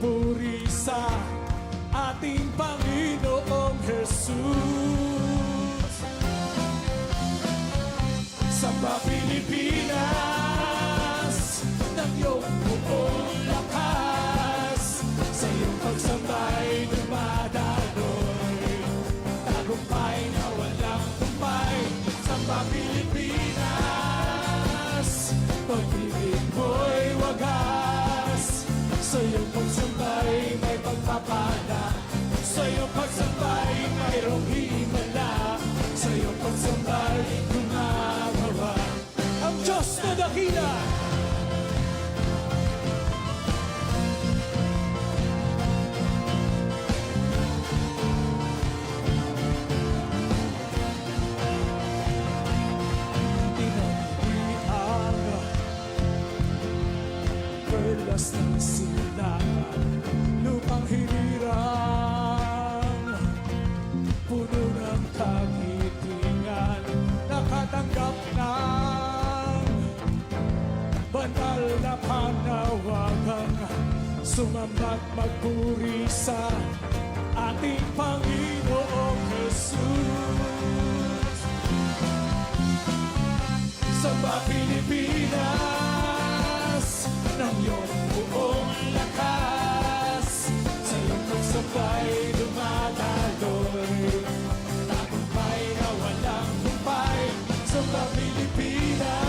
magpuri sa ating Panginoong Jesus. Samba Pilipinas ng iyong buong lakas, sa iyong pagsambay dumadaloy, tagumpay na walang tumpay. Samba Pilipinas, pag-ibig mo'y wagas, sa iyong pagsambay may pagpapala, sa iyong pagsambay mayroong himala, sa iyong pagsambay gumagawa ang Diyos na dakila. Perlas ng silangan, lupang hinirang, puno ng kagitingan, nakatanggap ng banal na panawagan, sumamba't magpuri sa ating Panginoong Jesus. Samba Pilipinas ng iyong buong lakas, sa iyong pagsabay dumadaloy, tagumpay na walang humpay. Samba Pilipinas,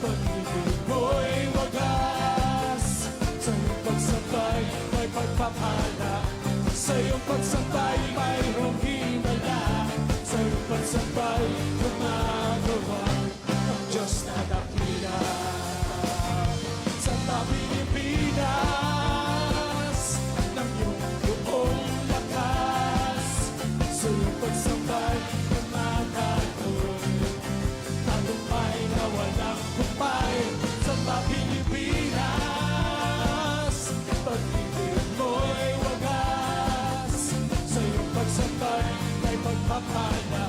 pag-ibig mo'y wagas, sa iyong pagsabay may pagpapala, sa iyong pagsabay mayroong himala, sa iyong pagsabay gumagawa ang Diyos na dakila. Samba Pilipinas ng iyong buong lakas, sa iyong pagsambay dumadaloy, tagumpay na walang humpay. Samba Pilipinas, pag-ibig mo'y wagas, sa iyong pagsambay may pagpapala,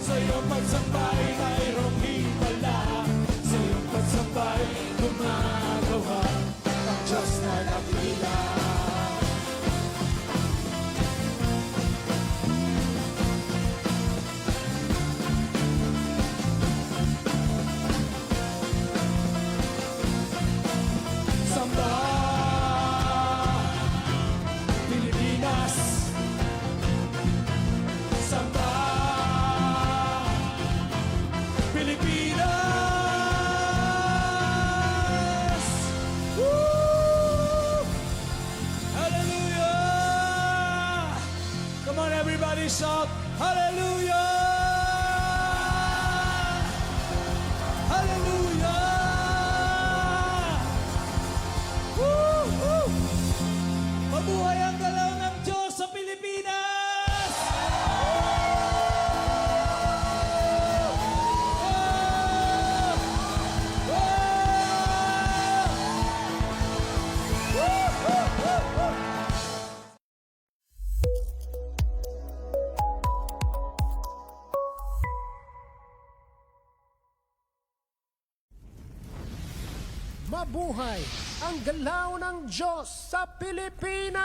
sa iyong pagsambay mayroong himala, sa iyong pagsambay gumagawa ang Diyos na dakila. Samba Pilipinas, samba Pilipinas. Woo! Hallelujah! Come on, everybody, shout hallelujah! Hallelujah! Woo! Woo! Mabuhay ang galaw ng Diyos sa Pilipinas! Mabuhay ang galaw ng Diyos sa Pilipinas!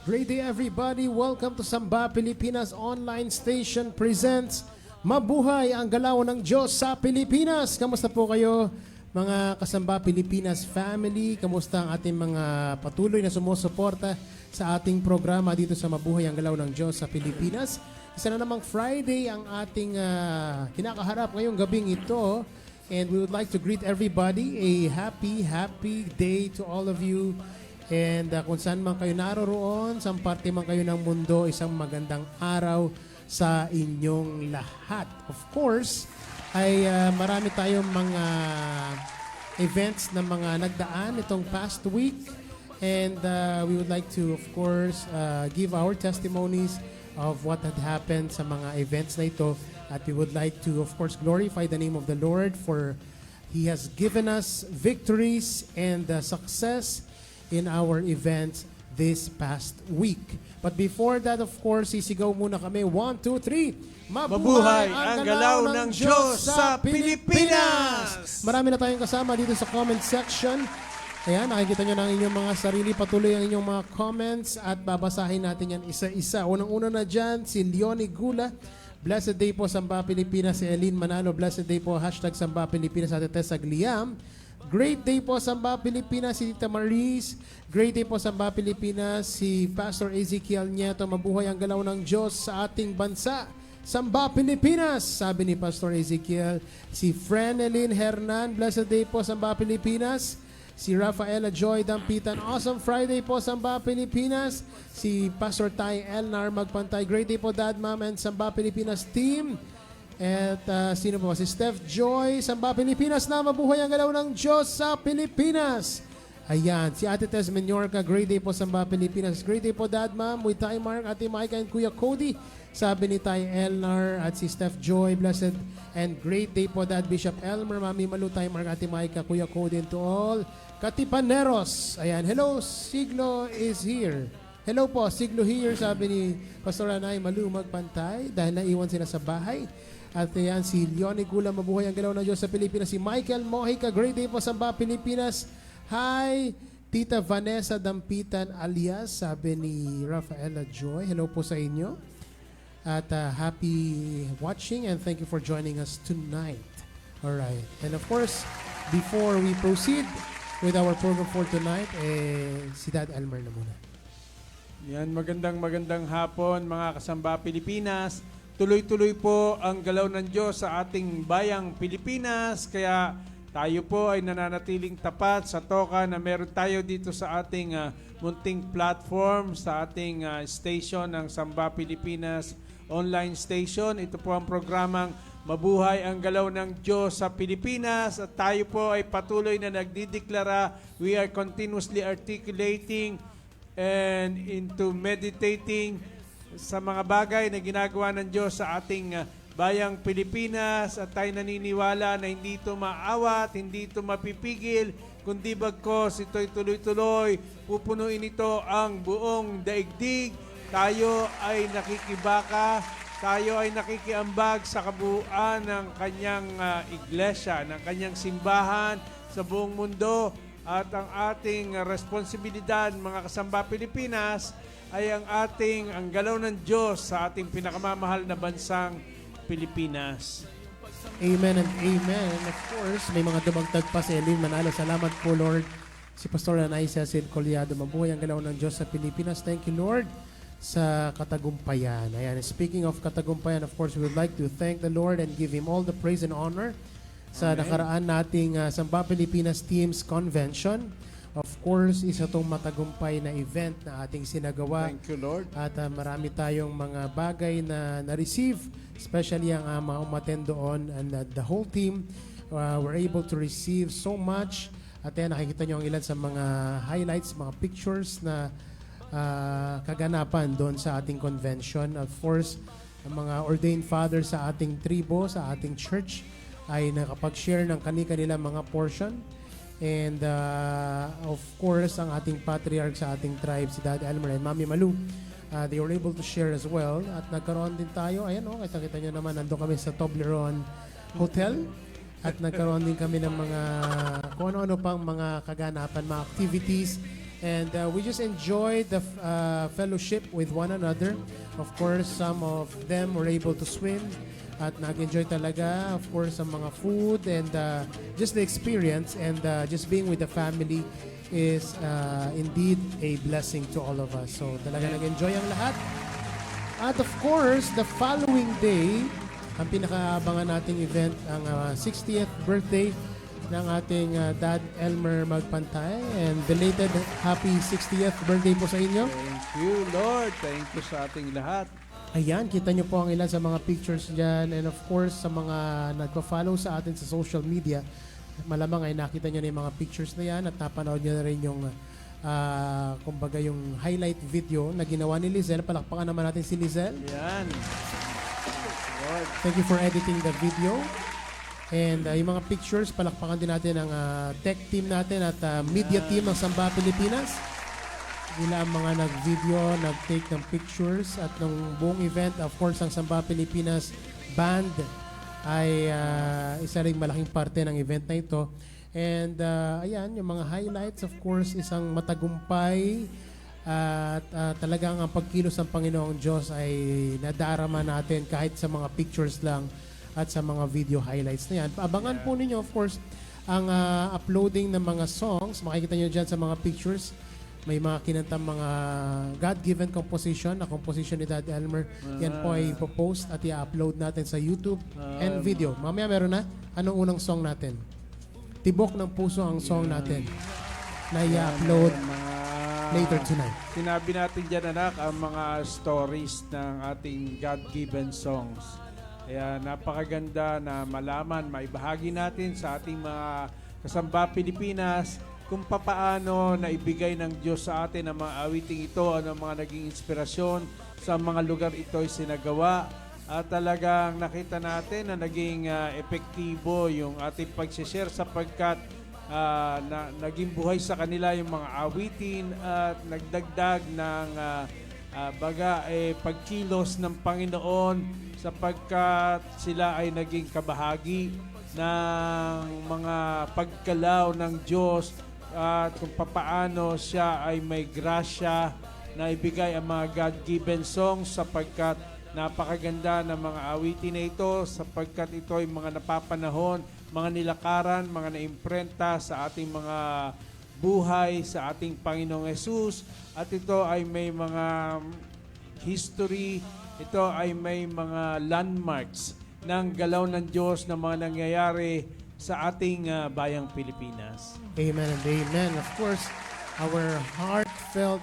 Great day everybody! Welcome to Samba Pilipinas Online Station presents Mabuhay ang galaw ng Diyos sa Pilipinas! Kamusta po kayo mga Kasamba Pilipinas family? Kamusta ang ating mga patuloy na sumusuporta sa ating programa dito sa Mabuhay ang galaw ng Diyos sa Pilipinas? Isa na namang Friday ang ating kinakaharap ngayong gabing ito. And we would like to greet everybody a happy day to all of you. And kung saan man kayo naroroon, saan parte man kayo ng mundo, isang magandang araw sa inyong lahat. Of course, ay marami tayong mga events na mga nagdaan itong past week. And we would like to, of course, give our testimonies of what had happened sa mga events na ito. At we would like to, of course, glorify the name of the Lord for He has given us victories and success in our events this past week. But before that, of course, sisigaw muna kami. 1, 2, 3. Mabuhay ang galaw ng Diyos sa Pilipinas! Marami na tayong kasama dito sa comment section. Ayan, nakikita nyo na ang inyong mga sarili. Patuloy ang inyong mga comments at babasahin natin yan isa-isa. Unang-una na dyan, si Leonie Gula. Blessed day po Samba Pilipinas. Si Eileen Manalo. Blessed day po hashtag Samba Pilipinas. Ate Tessa Gliam. Great day po Samba Pilipinas. Si Tita Maris. Great day po Samba Pilipinas. Si Pastor Ezekiel Nieto. Mabuhay ang galaw ng Diyos sa ating bansa. Samba Pilipinas, sabi ni Pastor Ezekiel. Si Frenelyn Hernan, blessed day po Samba Pilipinas. Si Rafaela Joy Dampitan, awesome Friday po Samba Pilipinas. Si Pastor Tay Elnar Magpantay, great day po Dad, Mom and Samba Pilipinas team. At sino po? Si Steph Joy, Samba Pilipinas na mabuhay ang galaw ng Diyos sa Pilipinas. Ayan, si Ate Tess Menorca, great day po Samba Pilipinas. Great day po Dad, Mom, with Tay Mark, Ate Micah and Kuya Cody. Sabi ni Tay Elnar at si Steph Joy, blessed and great day po Dad Bishop Elmer, Mami Malu, Tay Mark, Ate Micah, Kuya Cody, and to all Katipaneros. Ayan, hello, Siglo is here. Hello po, Siglo here, sabi ni Pastor Anay Malu Magpantay dahil naiwan sila sa bahay. At ayan, si Leonie Gula, mabuhay ang galaw ng Diyos sa Pilipinas. Si Michael Mojica, great day po Samba Pilipinas. Hi, Tita Vanessa Dampitan alias, sabi ni Rafaela Joy. Hello po sa inyo. At happy watching and thank you for joining us tonight. Alright. And of course, before we proceed with our program for tonight, si Dad Elmer na muna. Yan, magandang hapon mga kasamba Pilipinas. Tuloy-tuloy po ang galaw ng Diyos sa ating bayang Pilipinas. Kaya tayo po ay nananatiling tapat sa toka na meron tayo dito sa ating munting platform, sa ating station ng Samba Pilipinas online station. Ito po ang programang Mabuhay ang Galaw ng Diyos sa Pilipinas. At tayo po ay patuloy na nagdideklara. We are continuously articulating and into meditating sa mga bagay na ginagawa ng Diyos sa ating bayang Pilipinas. At tayo naniniwala na hindi ito maawat, hindi ito mapipigil, kundi bagkos ito'y tuloy-tuloy. Pupunuin ito ang buong daigdig. Tayo ay nakikibaka, tayo ay nakikiambag sa kabuuan ng kanyang iglesia, ng kanyang simbahan sa buong mundo. At ang ating responsibilidad, mga kasamba Pilipinas, ay ang galaw ng Diyos sa ating pinakamamahal na bansang Pilipinas. Amen and amen. And of course, may mga dumagdag pa si Eileen Manalo. Salamat po, Lord. Si Pastor Anay Cecil Collado, mabuhay ang galaw ng Diyos sa Pilipinas. Thank you, Lord, sa katagumpayan. Ayan, speaking of katagumpayan, of course, we would like to thank the Lord and give Him all the praise and honor sa nakaraan nating Samba Pilipinas Teams Convention. Of course, isa itong matagumpay na event na ating sinagawa. Thank you, Lord. At marami tayong mga bagay na na-receive, especially ang mga umattend doon, and the whole team were able to receive so much. At yan, nakikita nyo ang ilan sa mga highlights, mga pictures na kaganapan doon sa ating convention. Of course, ang mga ordained fathers sa ating tribo, sa ating church, ay nakapag-share ng kanilang mga portion. And of course, ang ating patriarch sa ating tribe, si Dad Elmer and Mami Malu, they were able to share as well. At nagkaroon din tayo, ayan o, kita nyo naman, nandun kami sa Toblerone Hotel. At nagkaroon din kami ng mga, kung ano-ano pang mga kaganapan, mga activities. And we just enjoyed the fellowship with one another. Of course, some of them were able to swim. At nag-enjoy talaga, of course, ang mga food and just the experience and just being with the family is indeed a blessing to all of us. So talaga nag-enjoy ang lahat. At of course, the following day, ang pinakaabangan nating event, ang 60th birthday ng ating Dad Elmer Magpantay. And belated happy 60th birthday po sa inyo. Thank you, Lord. Thank you sa ating lahat. Ayan, kita nyo po ang ilan sa mga pictures dyan. And of course, sa mga nagpa-follow sa atin sa social media, malamang ay nakita nyo na yung mga pictures na yan at napanood nyo na rin yung, kumbaga yung highlight video na ginawa ni Lizelle. Palakpakan naman natin si Lizelle. Yan. Lord. Thank you for editing the video. And yung mga pictures, palakpakan din natin ang tech team natin at media team ng Samba Pilipinas. nila ang mga nag-video, nag-take ng pictures at ng buong event. Of course, ang Samba Pilipinas Band ay isa ring malaking parte ng event na ito. And ayan, yung mga highlights, of course, isang matagumpay at talagang ang pagkilos ng Panginoong Diyos ay nadarama natin kahit sa mga pictures lang at sa mga video highlights na yan. Abangan po ninyo, of course, ang uploading ng mga songs. Makikita nyo dyan sa mga pictures. May mga kinantang mga God-given composition, na composition ni Dad Elmer. Yan po ay ipopost at i-upload natin sa YouTube and video. Mamaya meron na. Anong unang song natin? Tibok ng Puso ang song natin na i-upload later tonight. Sinabi natin dyan, anak, ang mga stories ng ating God-given songs. Kaya napakaganda na malaman, maibahagi natin sa ating mga kasamba Pilipinas kung papaano naibigay ng Diyos sa atin ang mga awiting ito, ano mga naging inspirasyon sa mga lugar ito ay sinagawa. At talagang nakita natin na naging epektibo yung ating pag-share sapagkat naging buhay sa kanila yung mga awitin at nagdagdag ng pagkilos ng Panginoon sapagkat sila ay naging kabahagi ng mga pagkalaw ng Diyos at kung papaano siya ay may grasya na ibigay ang mga God-given songs sapagkat napakaganda ng mga awitin na ito sapagkat ito ay mga napapanahon, mga nilakaran, mga naimprenta sa ating mga buhay sa ating Panginoong Yesus at ito ay may mga history, ito ay may mga landmarks ng galaw ng Diyos na mga nangyayari sa ating bayang Pilipinas. Amen and amen. Of course, our heartfelt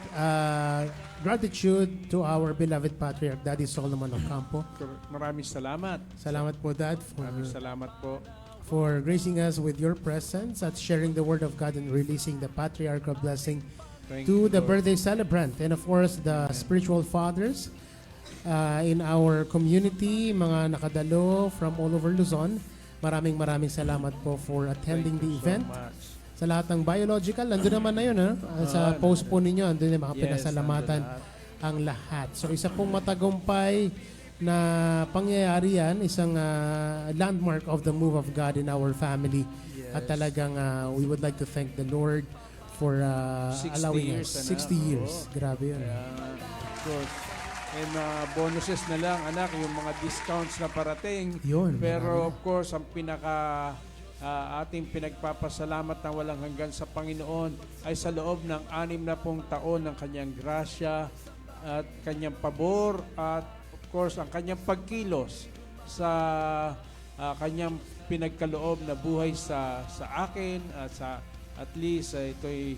gratitude to our beloved Patriarch, Daddy Solomon Ocampo. Maraming salamat. Salamat po, Dad, Maraming salamat po. for gracing us with your presence at sharing the Word of God and releasing the patriarchal blessing Thank to you, the Lord. birthday celebrant. And of course, the spiritual fathers in our community, mga nakadalo from all over Luzon. Maraming salamat po for attending Thank the you so event. much. Sa lahat ng biological, nandun naman na yun, ha? Sa post po ninyo, andun yung mga Yes, pinasalamatan nandun ang lahat. So isa pong matagumpay na pangyayari yan, isang landmark of the move of God in our family. Yes. At talagang we would like to thank the Lord for 60 allowing years, us. anak. 60 years. Oo. Grabe yun. Of course. And bonuses na lang, anak, yung mga discounts na parating. Yun, Pero marami of course, ang ating pinagpapasalamat ng walang hanggan sa Panginoon ay sa loob ng 60 taon ng kanyang grasya at kanyang pabor at of course, ang kanyang pagkilos sa kanyang pinagkaloob na buhay sa akin at sa at least ito'y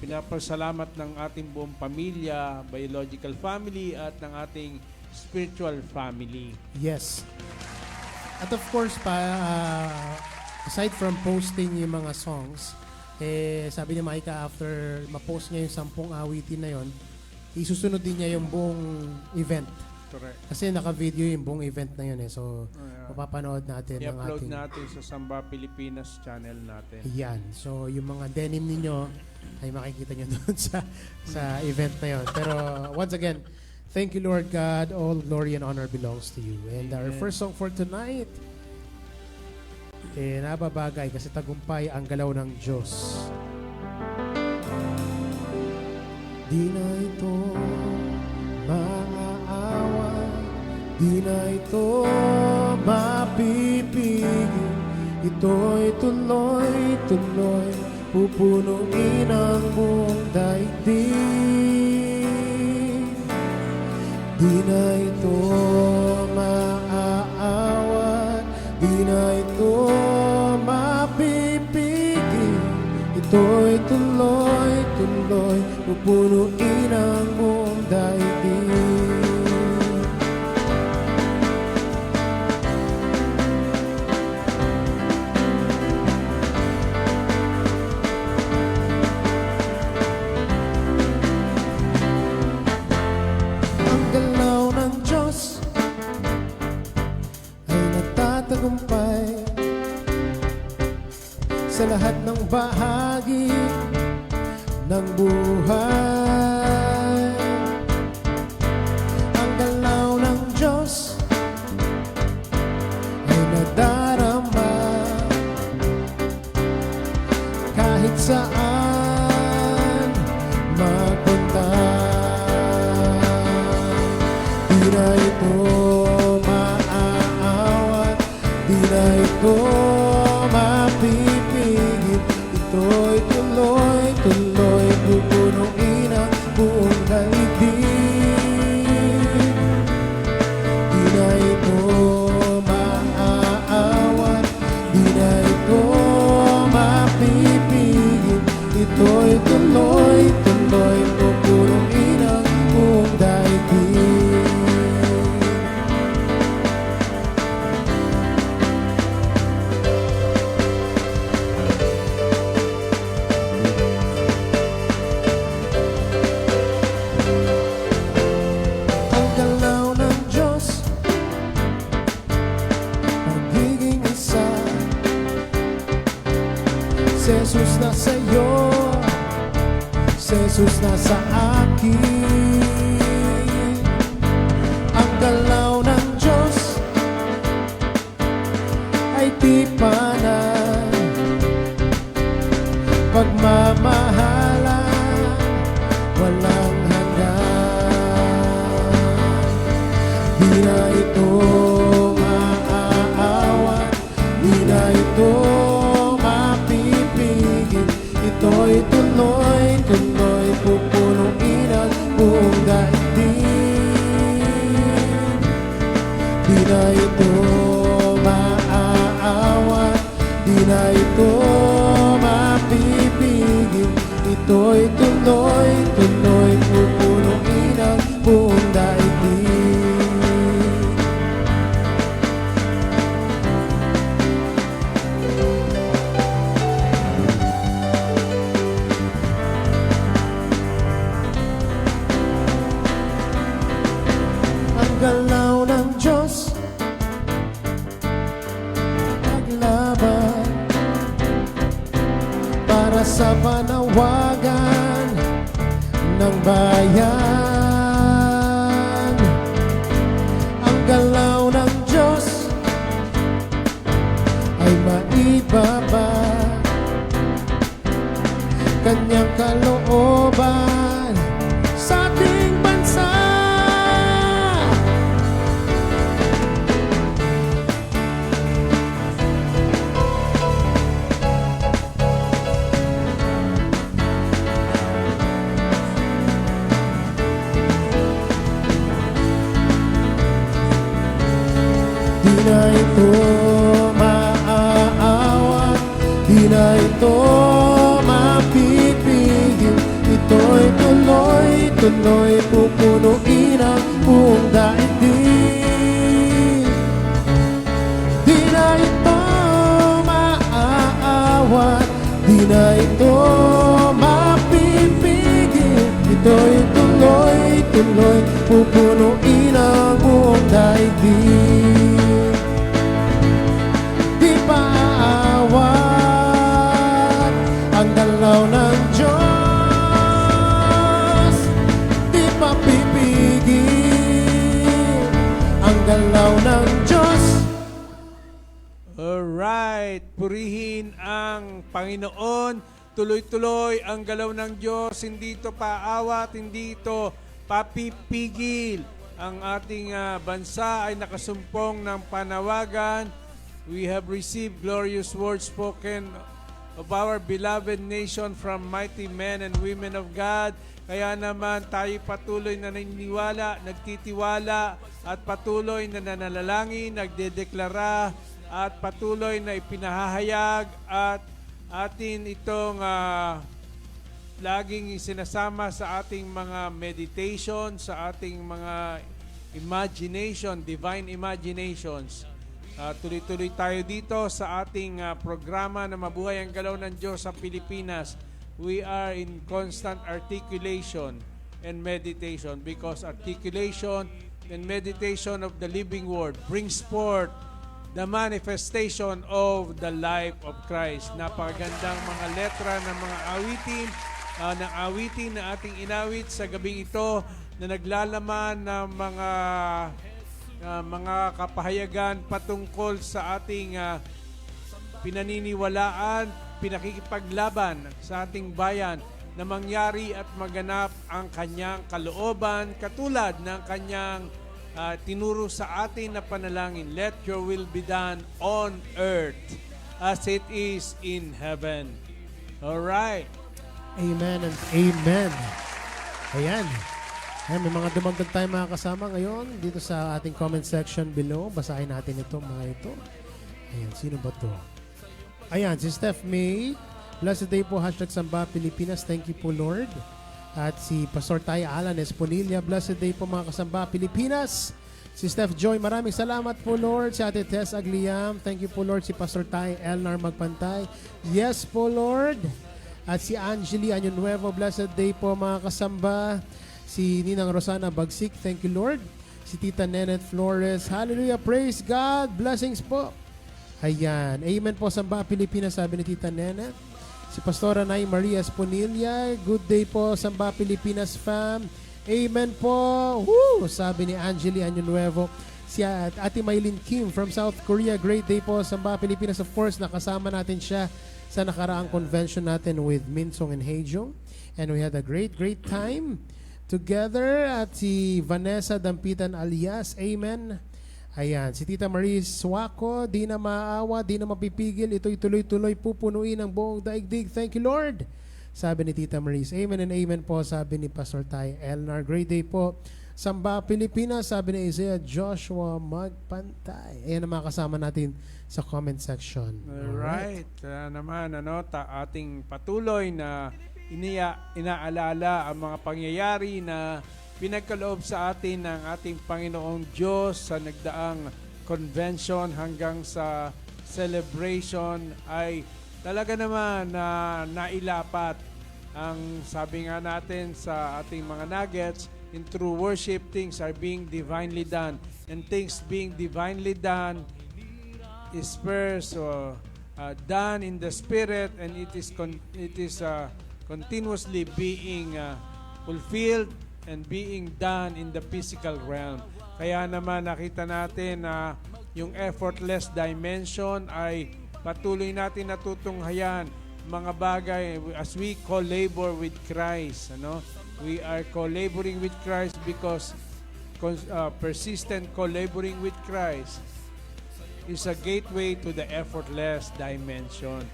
pinapasalamat ng ating buong pamilya, biological family at ng ating spiritual family. Yes. At of course, aside from posting yung mga songs, sabi ni Micah after ma-post niya yung 10 awitin na yon, isusunod din niya yung buong event. Correct. Kasi naka-video yung buong event na yun. So, Yeah. mapapanood natin ang I-upload ating... natin sa Samba Pilipinas channel natin. Yan. So, yung mga denim ninyo ay makikita nyo doon sa event na yun. Pero, once again, thank you, Lord God. All glory and honor belongs to you. And our Amen. first song for tonight, nababagay kasi tagumpay ang galaw ng Diyos. Di na ito maaaway, di na ito mapipigil. Ito'y tuloy-tuloy, pupunuin ang buong daigdig. Di na ito maaawat, di na ito mapipigil. Ito'y tuloy-tuloy, pupunuin ang buong daigdig. Ang galaw ng Diyos ay nagtatagumpay sa lahat ng bahagi ng buhay. Ang galaw ng Diyos ay nadarama kahit saan magpunta. Di na ito maaawat, di na ito mapipigil. Ito'y tuloy-tuloy pupunuin ang buong daigdig. Di na ito maaawat, di na ito mapipigil. Ito'y tuloy-tuloy pupunuin ang buong daigdig. Ang galaw ng Diyos, pagiging isa. Si Jesus na sa'yo, si Jesus na sa akin. Ang galaw ng Diyos ay di panay, pagmamahalan, walang hanggan. Di na ito maaawat, di na ito mapipigil. Ito'y tuloy-tuloy pupunuin ang buong daigdig. Di na ito maaawat, di na ito mapipigil. Ito'y tuloy-tuloy pupunuin ang buong daigdig. Ang galaw ng Diyos naglaban para sa panawagan ng bayan. Ang galaw ng Diyos ay maibaba, kanyang kalooban sa ating bansa. Di na ito maaawat, di na ito mapipigil. Ito'y tuloy-tuloy pupunuin ang buong daigdig. Di na ito maaawat, di na ito mapipigil. Ito'y tuloy-tuloy pupunuin ang buong daigdig. Di paawat ang galaw ng Diyos, di mapipigil ang galaw ng Diyos. Alright, purihin ang Panginoon. Tuloy-tuloy ang galaw ng Diyos. Hindi ito paawat, hindi ito papipigil. Ang ating bansa ay nakasumpong ng panawagan. We have received glorious words spoken of our beloved nation from mighty men and women of God. Kaya naman tayo patuloy na naniniwala, nagtitiwala at patuloy na nananalangin, nagdedeklara at patuloy na ipinahahayag at atin itong laging sinasama sa ating mga meditation, sa ating mga imagination, divine imaginations. Tuloy-tuloy tayo dito sa ating programa na Mabuhay ang Galaw ng Diyos sa Pilipinas. We are in constant articulation and meditation because articulation and meditation of the living word brings forth the manifestation of the life of Christ. Napakagandang mga letra ng mga awitin ng awitin na ating inawit sa gabing ito na naglalaman ng mga kapahayagan patungkol sa ating pinaniniwalaan, pinakikipaglaban sa ating bayan na mangyari at maganap ang kanyang kalooban katulad ng kanyang tinuro sa atin na panalangin. Let your will be done on earth as it is in heaven. Alright. Amen and amen. Ayan. Ayan, may mga dumagdag tayo mga kasama ngayon dito sa ating comment section below. Basahin natin ito mga ito. Ayan, sino ba to? Ayan, si Steph May. Blessed day po, #Samba Pilipinas. Thank you po, Lord. At si Pastor Tay Alan Esponilla. Blessed day po mga kasamba Pilipinas. Si Steph Joy, maraming salamat po, Lord. Si Ate Tess Agliam. Thank you po, Lord. Si Pastor Tay Elnar Magpantay. Yes po, Lord. At si Angeli Año Nuevo. Blessed day po mga kasamba. Si Ninang Rosana Bagsik. Thank you, Lord. Si Tita Nenet Flores. Hallelujah. Praise God. Blessings po. Ayan. Amen po, Samba Pilipinas, sabi ni Tita Nenet. Si Pastora Nay Maria Esponilla. Good day po, Samba Pilipinas fam. Amen po. Woo! Sabi ni Angeli Año Nuevo. Si Ate Maylin Kim from South Korea. Great day po, Samba Pilipinas. Of course, nakasama natin siya sa nakaraang convention natin with Minsong and Hejong. And we had a great time together. At si Vanessa Dampitan alias. Amen. Ayan, si Tita Marie Suaco, di na maawa, di na mapipigil, ito'y tuloy-tuloy pupunuin ang buong daigdig. Thank you, Lord. Sabi ni Tita Marie. Amen and amen po, sabi ni Pastor Tay Elnar. Great day po. Samba Pilipinas, sabi ni Isaiah Joshua Magpantay. Ayan ang mga kasama natin sa comment section. Alright. Kaya naman, ating patuloy na inaalala ang mga pangyayari na pinagkaloob sa atin ng ating Panginoong Diyos sa nagdaang convention hanggang sa celebration ay talaga naman na nailapat ang sabi nga natin sa ating mga nuggets, in true worship things are being divinely done, and things being divinely done is first done in the Spirit, and it is continuously being fulfilled and being done in the physical realm. Kaya naman nakita natin na yung effortless dimension ay patuloy natin natutunghayan mga bagay as we co-labor with Christ. We are co-laboring with Christ because persistent co-laboring with Christ is a gateway to the effortless dimension.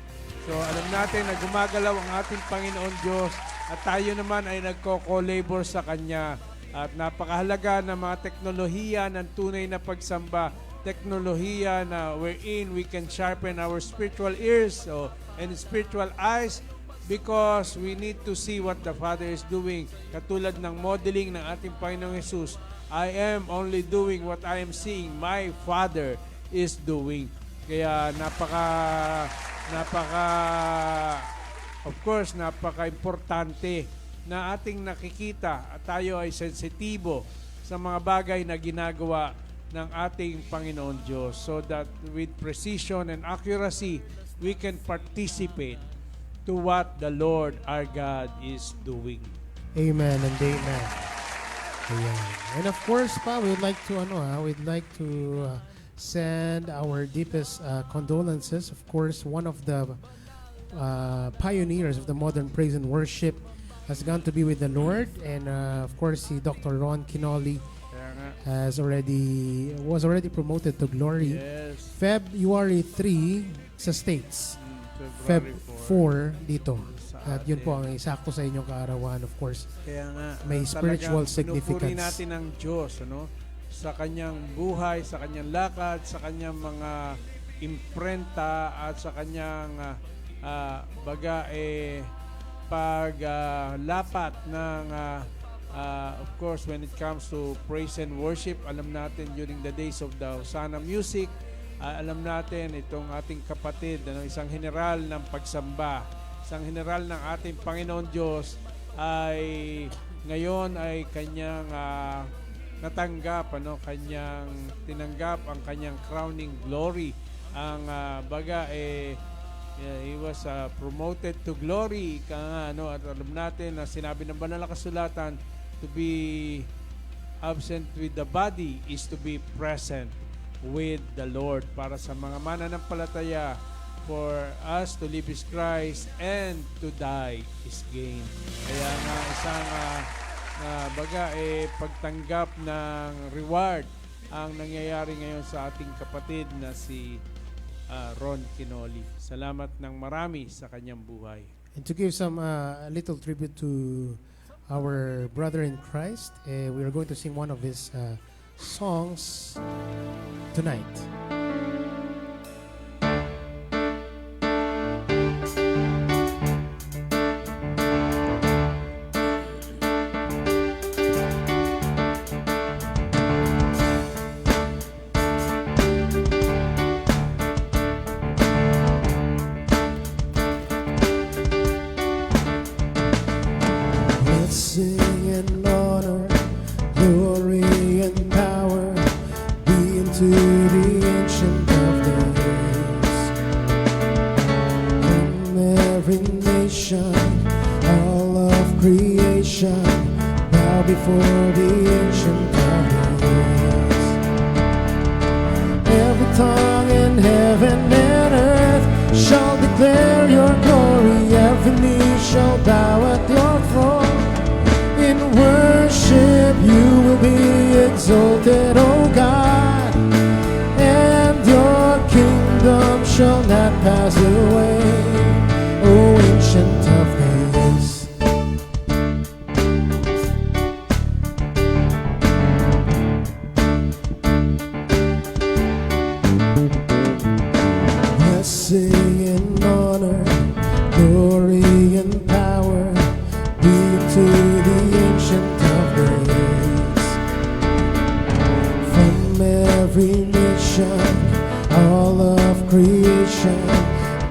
So alam natin na gumagalaw ang ating Panginoon Diyos at tayo naman ay nagko-co-labor sa Kanya. At napakahalaga ng mga teknolohiya ng tunay na pagsamba. Teknolohiya na wherein we can sharpen our spiritual ears and spiritual eyes because we need to see what the Father is doing. Katulad ng modeling ng ating Panginoong Jesus, I am only doing what I am seeing my Father is doing. Kaya of course, napaka-importante na ating nakikita at tayo ay sensitibo sa mga bagay na ginagawa ng ating Panginoon Diyos so that with precision and accuracy, we can participate to what the Lord our God is doing. Amen and amen. Ayan. And of course, pa, we'd like to send our deepest condolences. Of course, one of the pioneers of the modern praise and worship has gone to be with the Lord, and of course, si Dr. Ron Kinoli was already promoted to glory. Yes. February 3 sa States. Feb 4 dito. At yun po ang eksakto sa inyong kaarawan, of course. Kaya nga, may spiritual significance. Pinupuri natin ang Diyos, sa kanyang buhay, sa kanyang lakad, sa kanyang mga imprenta at sa kanyang paglapat ng of course when it comes to praise and worship. Alam natin during the days of the Hosanna music, alam natin itong ating kapatid, isang general ng pagsamba, isang general ng ating Panginoon Diyos ay ngayon ay kanyang natanggap, kanyang tinanggap ang kanyang crowning glory. Ang Yeah, he was promoted to glory. Ika nga, ano, at alam natin na sinabi ng banal na kasulatan, to be absent with the body is to be present with the Lord. Para sa mga mananampalataya, for us to live is Christ and to die is gain. Kaya nga isang pagtanggap ng reward ang nangyayari ngayon sa ating kapatid na si Ron Quinoli. Salamat ng marami sa kanyang buhay. And to give some a little tribute to our brother in Christ, we are going to sing one of his songs tonight. Blessing and honor, glory and power be unto the Ancient of Days. From every nation, all of creation, bow before the Ancient of Days. Every tongue in heaven and earth shall declare your glory. Every knee shall bow at your throne. In worship you will be exalted, O God, and your kingdom shall not pass away, O Ancient of Days. Blessing and honor, glory and power be to the Ancient of Days. From every nation, all of creation,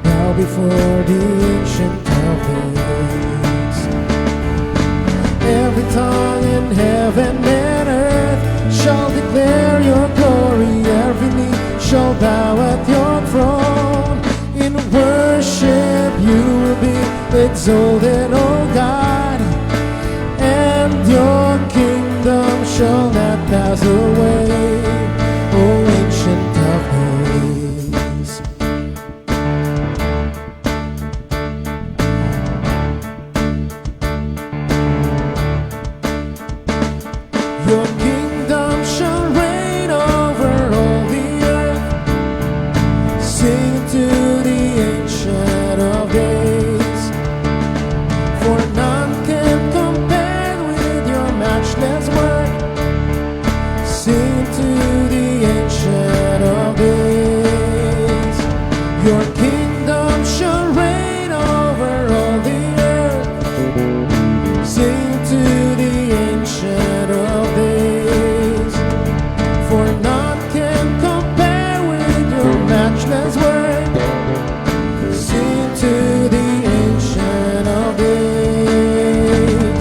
bow before the Ancient of Days. Every tongue in heaven and earth shall declare your glory. Every knee shall bow at your throne. In worship you will be exalted, O God, and your kingdom shall not pass away, O Ancient of Days. Your kingdom shall reign over all the earth. Sing to the Ancient of Days, for none can compare with your matchless work. Sing to the Ancient of Days. Your kingdom shall reign over all the earth. Sing to the Ancient of Days, for none can compare with your matchless work. Sing to the Ancient of Days.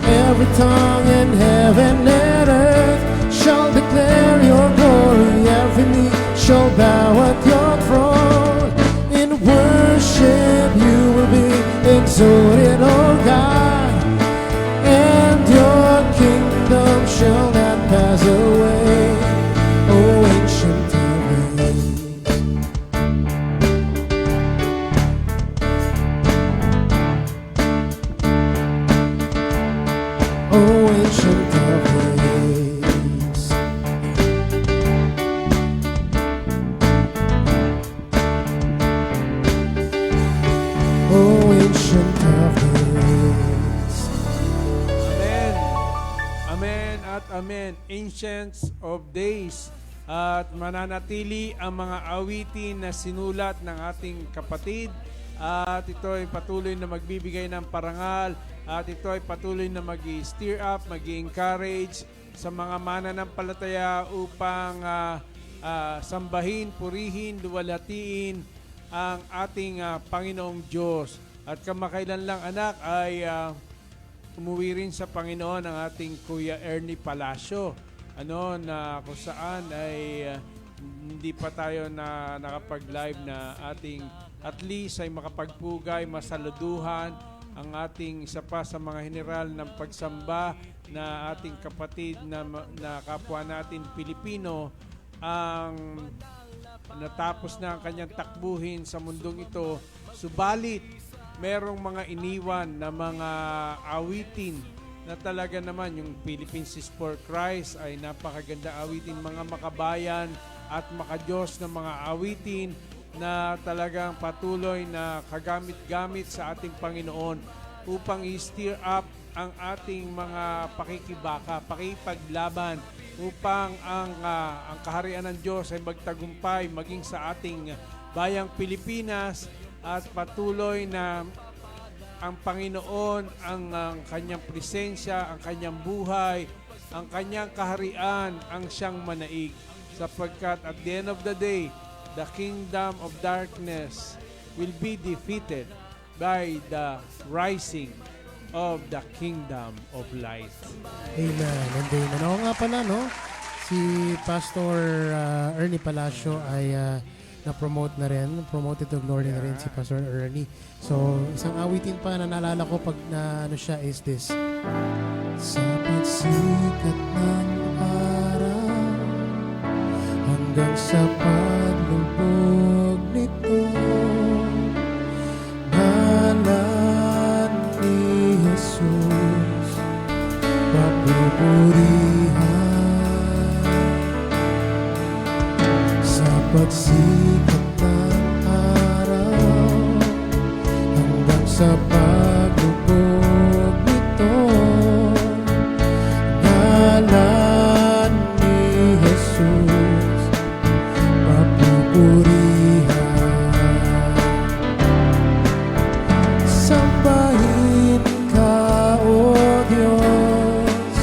Every tongue in heaven and earth shall declare your glory. Every knee shall bow at your throne. In worship you will be exalted, O God, and your kingdom shall not pass away, O Ancient of Days. O Ancient of Days. O Ancient of Days. Amen. Amen at amen. Ancients of Days. At mananatili ang mga awitin na sinulat ng ating kapatid. At ito ay patuloy na magbibigay ng parangal. At ito ay patuloy na mag-steer up, mag-encourage sa mga mananampalataya upang sambahin, purihin, luwalhatiin ang ating Panginoong Diyos. At kamakailan lang anak ay umuwi rin sa Panginoon ang ating Kuya Ernie Palacio. Na kung saan ay hindi pa tayo na nakapag-live na ating at least ay makapagpugay, masaluduhan ang ating isa pa sa mga general ng pagsamba na ating kapatid na kapwa natin Pilipino ang natapos na ang kanyang takbuhin sa mundong ito. Subalit, merong mga iniwan na mga awitin na talaga naman yung Philippines is for Christ ay napakaganda awitin, mga makabayan at makadiyos na mga awitin na talagang patuloy na kagamit-gamit sa ating Panginoon upang i-stir up ang ating mga pakikibaka, pakipaglaban upang ang kaharian ng Diyos ay magtagumpay maging sa ating bayang Pilipinas at patuloy na ang Panginoon, ang kanyang presensya, ang kanyang buhay, ang kanyang kaharian ang siyang manaig. Sapagkat at the end of the day, the kingdom of darkness will be defeated by the rising of the kingdom of light. Amen and amen. Oo nga pala, no? Si Pastor Ernie Palacio ay na-promote na rin. Promoted to glory na rin si Pastor Ernie. So, isang awitin pa na naalala ko pag na ano siya is this. Sa pagsikat ng araw hanggang sa paglubog nito, ngalan ni Jesus papupurihan. Sa pagsikat ng araw hanggang sa paglubog nito, ngalan ni Jesus papupurihan. Sambahin ka, O Diyos,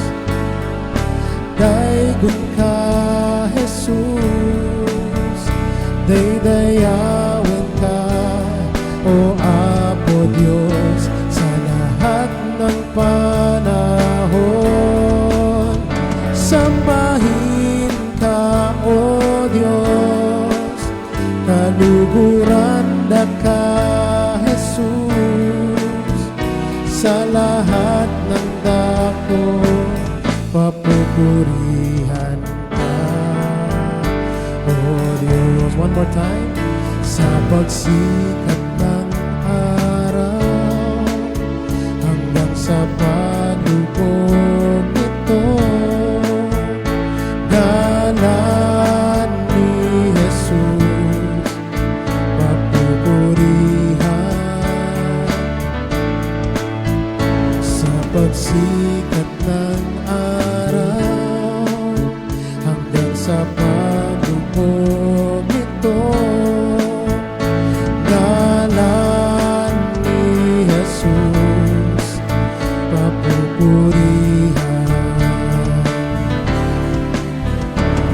daigon ka, Jesus, daydayawin ka, O Apo Diyos, sa lahat ng panahon. Sambahin ka, O Diyos, kaluguran na ka, Jesus, sa lahat ng dako papupurihan ka, O Diyos. One more time. Sa pagsikat ng araw hanggang sa paglubog nito, ngalan ni Jesus papupurihan. Sa pagsikat ng araw hanggang sa paglubog nito, ngalan ni Jesus papupurihan.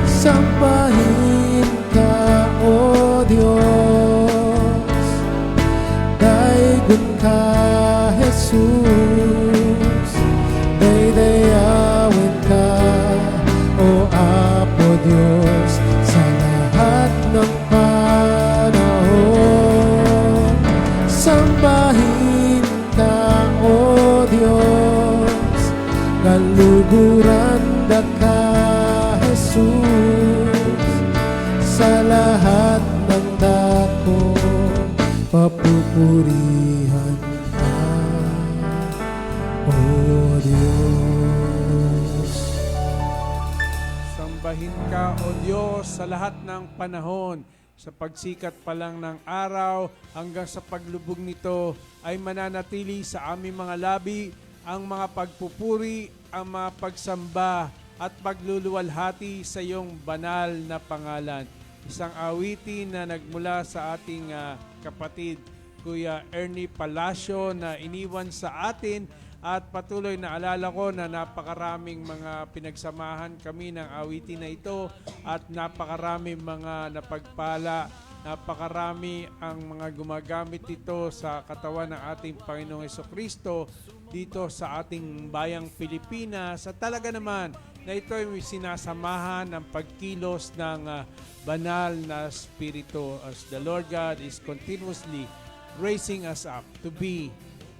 Sambahin ka, O Diyos, daigon ka, Jesus, daydayawin ka, O Apo Diyos, sa lahat ng panahon. Sambahin ka, O Diyos, kaluguran na ka, Jesus, sa lahat ng dako papupurihan ka, O Diyos. Sambahin ka, O Diyos, sa lahat ng panahon. Sa pagsikat pa lang ng araw hanggang sa paglubog nito ay mananatili sa aming mga labi ang mga pagpupuri, ang mga pagsamba at pagluluwalhati sa iyong banal na pangalan. Isang awitin na nagmula sa ating kapatid Kuya Ernie Palacio na iniwan sa atin. At patuloy na alala ko na napakaraming mga pinagsamahan kami ng awitin na ito at napakaraming mga napagpala, napakarami ang mga gumagamit ito sa katawan ng ating Panginoong Hesukristo dito sa ating bayang Pilipinas. At talaga naman, na ito ay sinasamahan ng pagkilos ng banal na Espiritu as the Lord God is continuously raising us up to be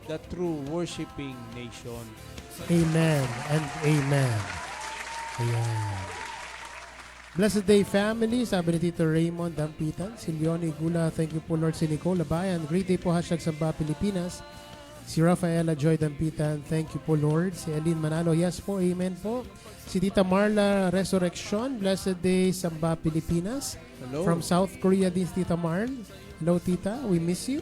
the true worshiping nation. Amen and amen. Ayan. Blessed day, family. Sabi ni Tito Raymond Dampitan, si Leonie Gula, thank you po Lord, si Nicole Labayan. Great day po, hashtag Samba Pilipinas. Si Rafaela Joy Dampitan, thank you po Lord. Si Aline Manalo, yes po, amen po. Si Tita Marla Resurrection, blessed day, Samba Pilipinas. Hello. From South Korea din si Tita Marl. Hello Tita, we miss you.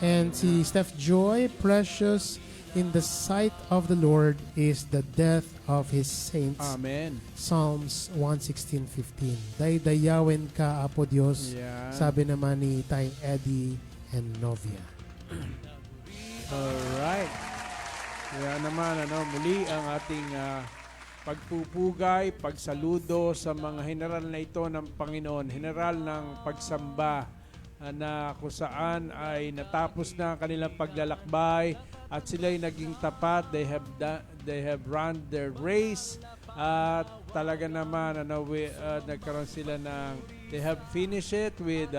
And si Steph Joy, precious in the sight of the Lord is the death of His saints. Amen. Psalms 116:15. Daydayawin ka, Apo Diyos. Yeah. Sabi naman ni Tay Eddie and Novia. Alright. Kaya naman, muli ang ating pagpupugay, pagsaludo sa mga general na ito ng Panginoon. General ng pagsamba na kung saan ay natapos na ang kanilang paglalakbay at sila'y naging tapat. They have run their race at talaga naman nagkaroon sila ng they have finished it with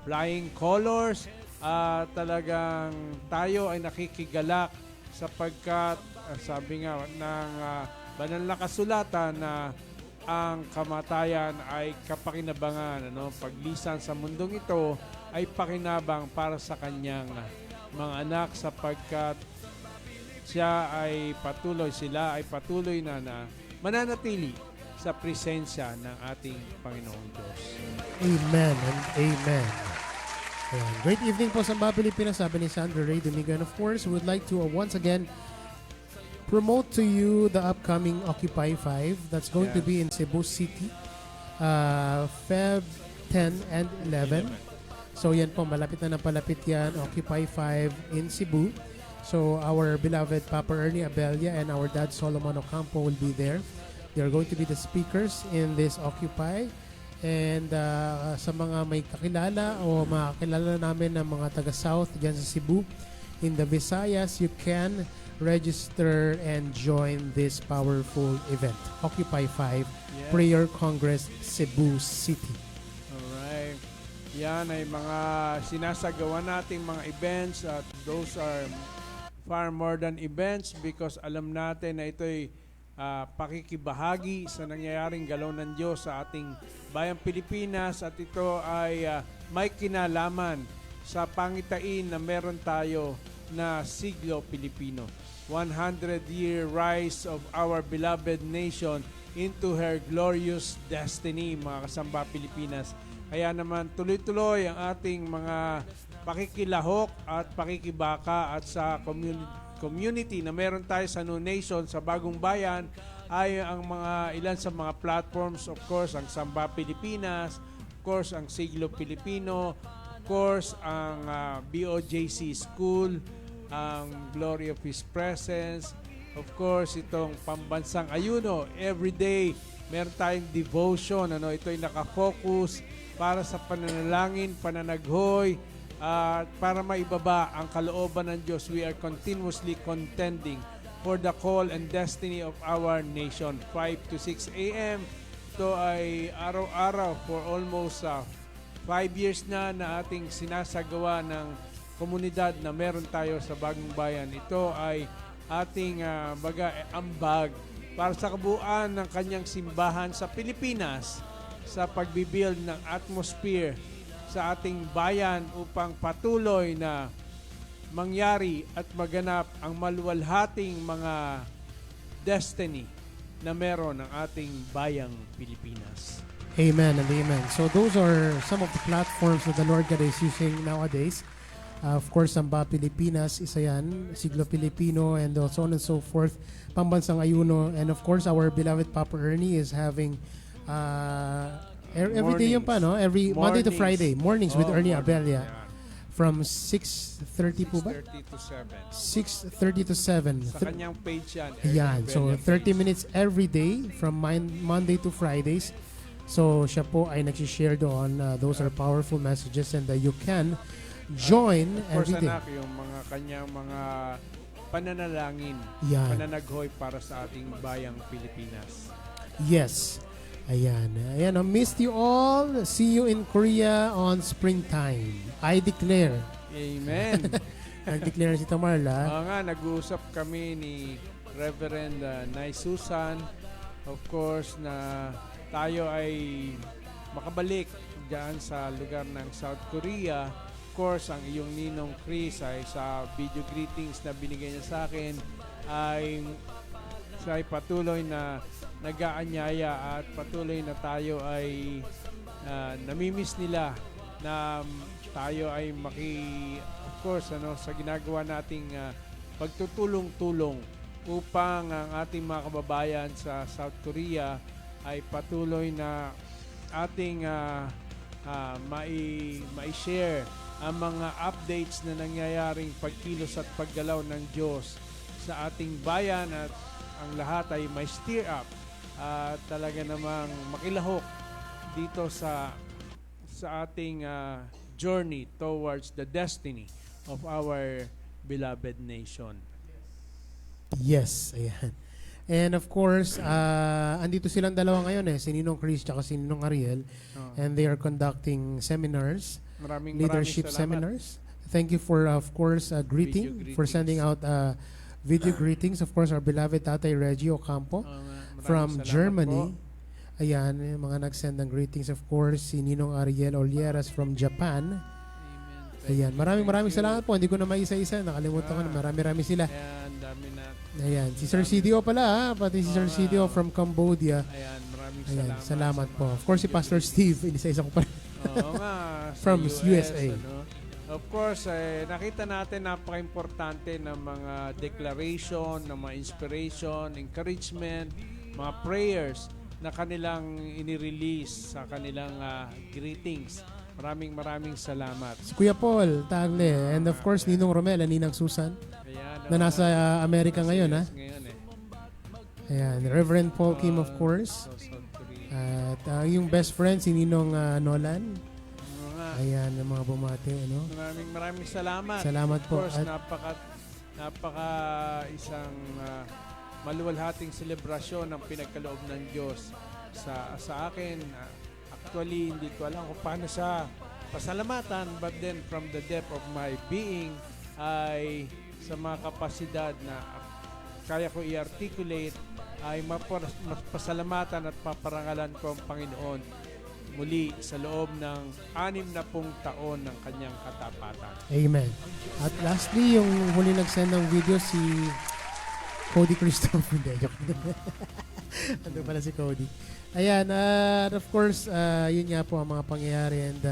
flying colors. Talagang tayo ay nakikigalak sapagkat sabi nga ng banal na kasulatan na ang kamatayan ay kapakinabangan. Paglisan sa mundong ito ay pakinabang para sa kanyang mga anak sapagkat sila ay patuloy na mananatili sa presensya ng ating Panginoong Diyos. Amen and amen. Ayan. Great evening po sa Samba Pilipinas, sabi ni Sandra Ray Domingo. And of course, we would like to once again promote to you the upcoming Occupy 5 that's going to be in Cebu City, Feb 10 and 11. So yan po, malapit na palapit yan, Occupy 5 in Cebu. So our beloved Papa Ernie Abella and our dad Solomon Ocampo will be there. They are going to be the speakers in this Occupy. And sa mga may kakilala o makakilala namin ng mga taga-South dyan sa Cebu, in the Visayas, you can register and join this powerful event. Occupy 5 Prayer Congress, Cebu City. Alright. Yan ay mga sinasagawa nating mga events at those are far more than events because alam natin na ito'y pakikibahagi sa nangyayaring galaw ng Diyos sa ating bayang Pilipinas at ito ay may kinalaman sa pangitain na meron tayo na siglo Pilipino. 100-year rise of our beloved nation into her glorious destiny, mga kasamba Pilipinas. Kaya naman tuloy-tuloy ang ating mga pakikilahok at pakikibaka at sa community na meron tayo sa New Nation, sa Bagong Bayan, ay ang ilan sa mga platforms, of course, ang Samba Pilipinas, of course, ang Siglo Pilipino, of course, ang BOJC School, ang Glory of His Presence, of course, itong pambansang ayuno. Every day, meron tayong devotion. Ito ay nakafocus para sa pananalangin, pananaghoy, para maibaba ang kalooban ng Diyos. We are continuously contending for the call and destiny of our nation. 5 to 6 a.m. Ito ay araw-araw for almost 5 years na ating sinasagawa ng komunidad na meron tayo sa Bagong Bayan. Ito ay ating ambag para sa kabuuan ng kanyang simbahan sa Pilipinas sa pagbibuild ng atmosphere sa ating bayan upang patuloy na mangyari at maganap ang maluwalhating mga destiny na meron ng ating bayang Pilipinas. Amen and amen. So those are some of the platforms that the Lord God is using nowadays. Of course, Samba Pilipinas, isa yan, Siglo Pilipino, and so on and so forth, Pambansang Ayuno, and of course, our beloved Papa Ernie is having every day yun pa, no? Every Monday to Friday, mornings with Ernie Abella. From 6:30 po ba? 6:30 to 6:30 to 7. Sa kanyang page yan. Yan. So, Abella 30 page. minutes every day from Monday to Fridays. So, siya po ay nagsishare doon. Those are powerful messages and you can join Of course, every day. anak, yung mga kanyang mga pananalangin, Yan. pananaghoy para sa ating bayang Pilipinas. Yes. Ayan. Ayan. Missed you all. See you in Korea on springtime. I declare. Amen. Nag-declare si Tamarla. Oo nga, nag-uusap kami ni Reverend Nay Susan. Of course, na tayo ay makabalik dyan sa lugar ng South Korea. Of course, ang iyong ninong Chris ay sa video greetings na binigay niya sa akin ay siya ay patuloy na nag-aanyaya at patuloy na tayo ay namimiss nila na tayo ay of course sa ginagawa nating pagtutulong-tulong upang ang ating mga kababayan sa South Korea ay patuloy na ating mai-share ang mga updates na nangyayaring pagkilos at paggalaw ng Diyos sa ating bayan at ang lahat ay may steer up at talaga namang makilahok dito sa ating journey towards the destiny of our beloved nation. Yes, ayan. And of course, andito silang dalawa ngayon si Ninong Chris at si Ninong Ariel. And they are conducting seminars, leadership seminars. Thank you for, of course, greeting, for sending out video greetings. Of course, our beloved Tatay Reggie Ocampo from Germany. Ayan, yung mga nag-send ng greetings. Of course, si Ninong Ariel Olieras from Japan. Ayan, maraming salamat po. Hindi ko na maisa-isa. Nakalimutan ko na. Marami sila. Ayan, dami na. Ayan, si Sir CDO pala pati si Sir CDO from Cambodia. Ayan, maraming Ayan, salamat. salamat po. Of course, si Pastor Steve. Inisa-isa ko pa. Oo nga. From USA. Of course, nakita natin napaka-importante ng mga declaration, ng mga inspiration, encouragement, mga prayers na kanilang inirelease sa kanilang greetings. Maraming salamat. Si Kuya Paul Tagle. And of course, Ninong Romel and Ninang Susan. Ayan, Na nasa Amerika ngayon, ha? Ngayon Ayan, Reverend Paul Kim, of course. South Korea. At yung best friend, si Ninong Nolan. Oo nga. Ayan, ang mga bumati, ano? Maraming salamat. Salamat Of po. course, At napaka isang maluwalhating selebrasyon ng pinagkaloob ng Diyos sa akin. Actually, hindi ko alam kung paano siya pasalamatan, but then from the depth of my being ay sa mga kapasidad na kaya ko i-articulate ay mapasalamatan at paparangalan ko ang Panginoon muli sa loob ng 60 taon ng kanyang katapatan. Amen. At lastly, yung huli nag-send ng video si Cody Christopher. Hindi, joke. Ano pala si Cody? Ayan, of course, yun nga po ang mga pangyayari. And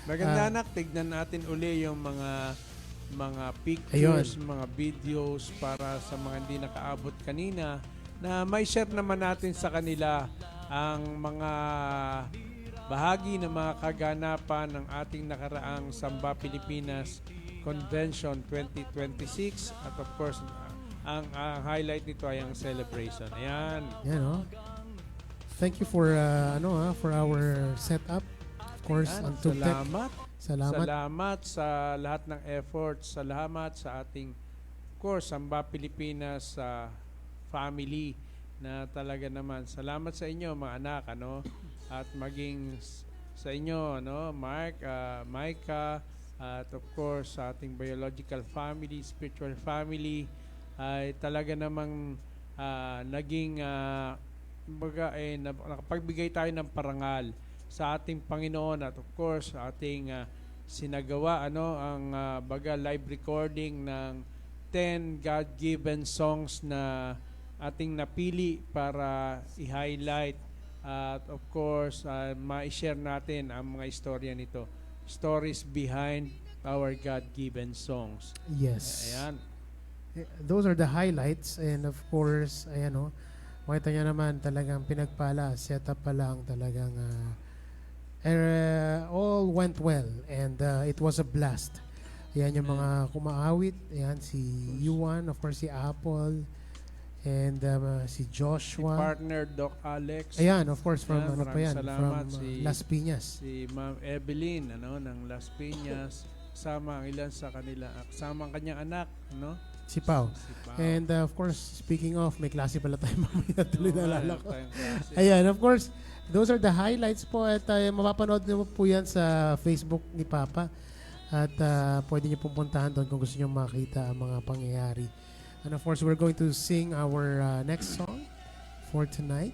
Maganda anak, tignan natin uli yung mga pictures, mga videos para sa mga hindi nakaabot kanina na may share naman natin sa kanila ang mga bahagi ng mga kaganapan ng ating nakaraang Samba Pilipinas Convention 2026 at of course ang highlight nito ay ang celebration. Ayan. Yan, oh. Thank you for for our setup. Of course, Ayan. on Tugtec. Salamat sa lahat ng efforts. Salamat sa ating of course Samba Pilipinas family na talaga naman. Salamat sa inyo mga anak, at maging sa inyo, Mark, Micah, at of course sa ating biological family, spiritual family, ay talaga namang naging nakapagbigay tayo ng parangal sa ating Panginoon at of course sa ating sinagawa ang live recording ng 10 God-given songs na ating napili para i-highlight at of course ma-share natin ang mga istorya nito. Stories behind our God-given songs. Yes. Ayan. Those are the highlights. And of course, ayan, makita nyo naman talagang pinagpala. Setup pa lang talagang all went well. And it was a blast. Ayan yung mga kumaawit. Ayan si Yuan, of course si Apple, and si Joshua. Si partner Doc Alex. Ayan, of course, from Ayan, pa yan? salamat. From Las Piñas. Si Ma'am Evelyn ng Las Piñas. Kasama ang ilan sa kanila. Kasama ang kanyang anak. Si Pao. And of course, speaking of, may klase pala tayo mamaya. Tuloy na alala ko. Ayan, of course, those are the highlights po. At mapapanood niyo po yan sa Facebook ni Papa. At pwede niyo pumuntahan doon kung gusto niyo makita ang mga pangyayari. And of course, we're going to sing our next song for tonight.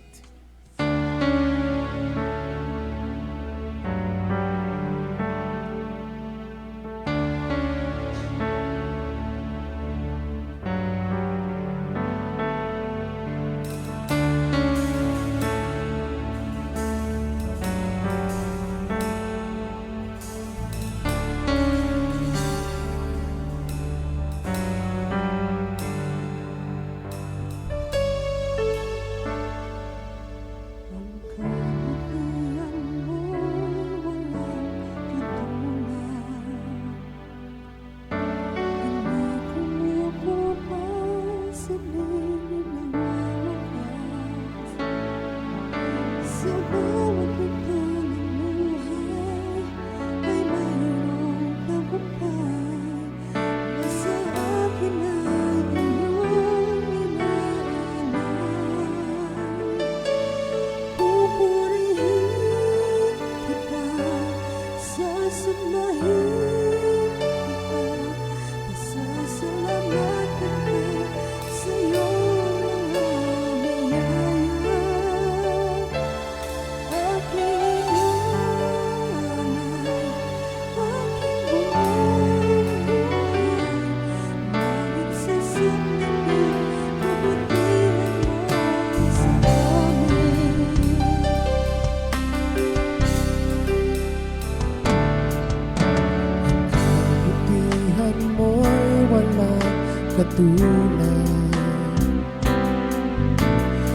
Katulad,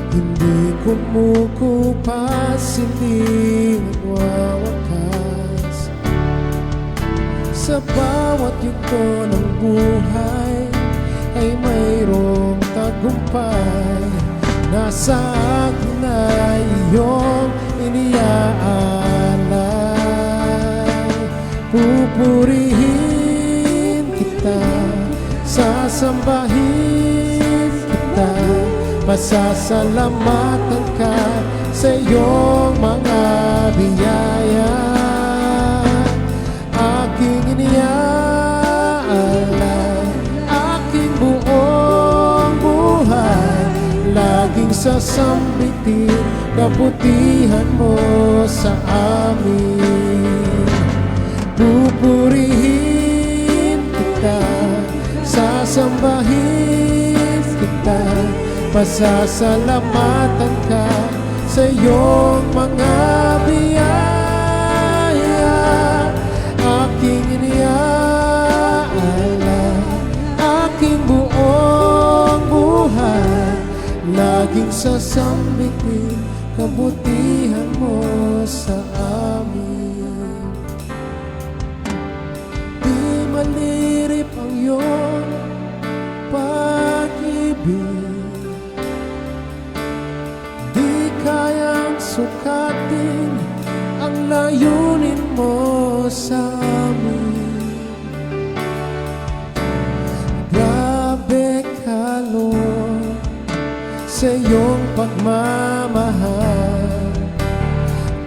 hindi kumukupas, hindi nagwawakas. Sa bawat yugto ng buhay ay mayroong tagumpay. Nasa akin ay iyong iniaalay. Pupurihin kita, sasambahin kita, masasalamatan ka sa iyong mga biyaya. Aking iniaalay, aking buong buhay, laging sasambitin kabutihan mo sa amin. Pupurihin kita, sasambahin kita, pasasalamatan ka sa iyong mga biyaya. Aking iniaalay, aking buong buhay, laging sasambitin kabutihan mo sa amin. Di malirip ang iyong pag-ibig, di kayang sukatin ang layunin mo sa amin. Grabe ka, Lord, sa iyong pagmamahal.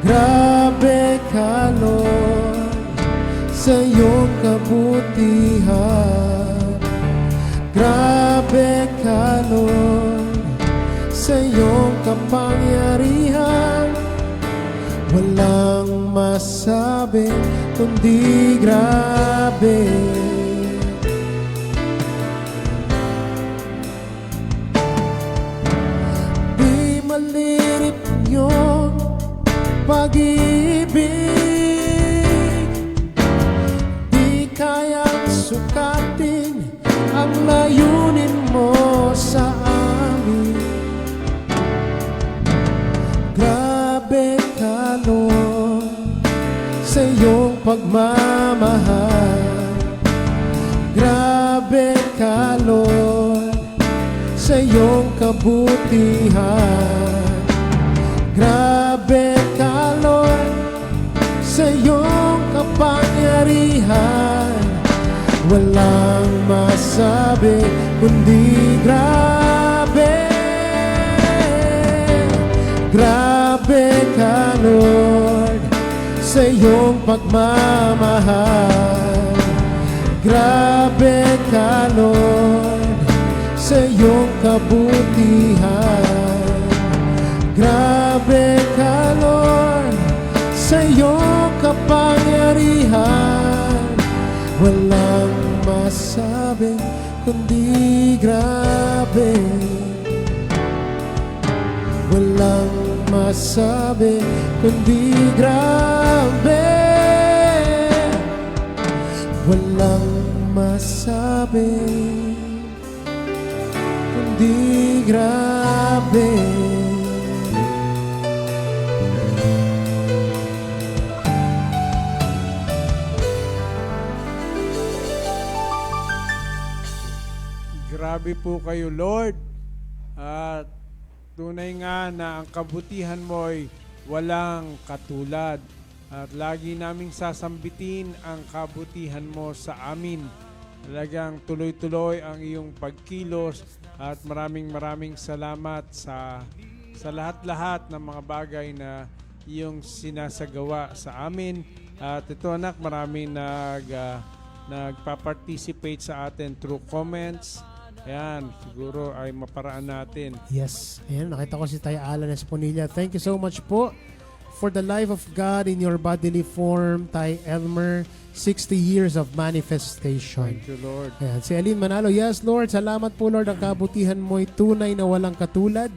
Grabe ka, Lord, sa iyong kabutihan. Grabe ka, Lord, sa iyong kapangyarihan. Walang masabi kundi grabe. Di malirip ang iyong pag-ibig, di kayang sukatin ang layunin mo sa amin. Grabe ka, Lord, sa iyong pagmamahal. Grabe ka, Lord, sa iyong kabutihan. Grabe ka, Lord, sa iyong kapangyarihan. walang masabi kundi grabe. Grabe ka, Lord, sa iyong pagmamahal. Grabe ka, Lord, sa iyong kabutihan. Grabe ka, Lord, sa iyong kapangyarihan. Walang masabi kundi grabe. Walang masabi kundi grabe. Walang masabi kundi grabe. Grabe po kayo, Lord. At tunay nga na ang kabutihan mo'y walang katulad. At lagi naming sasambitin ang kabutihan mo sa amin. Talagang tuloy-tuloy ang iyong pagkilos at maraming salamat sa lahat-lahat ng mga bagay na iyong sinasagawa sa amin. At ito anak, maraming nagpa-participate sa atin through comments. Ayan, siguro ay maparaan natin. Yes. Ayan, nakita ko si Tay Alan Esponilla. Thank you so much po for the life of God in your bodily form, Tay Elmer. 60 years of manifestation. Thank you, Lord. Ayan, si Aline Manalo. Yes, Lord. Salamat po, Lord. Ang kabutihan mo'y tunay na walang katulad.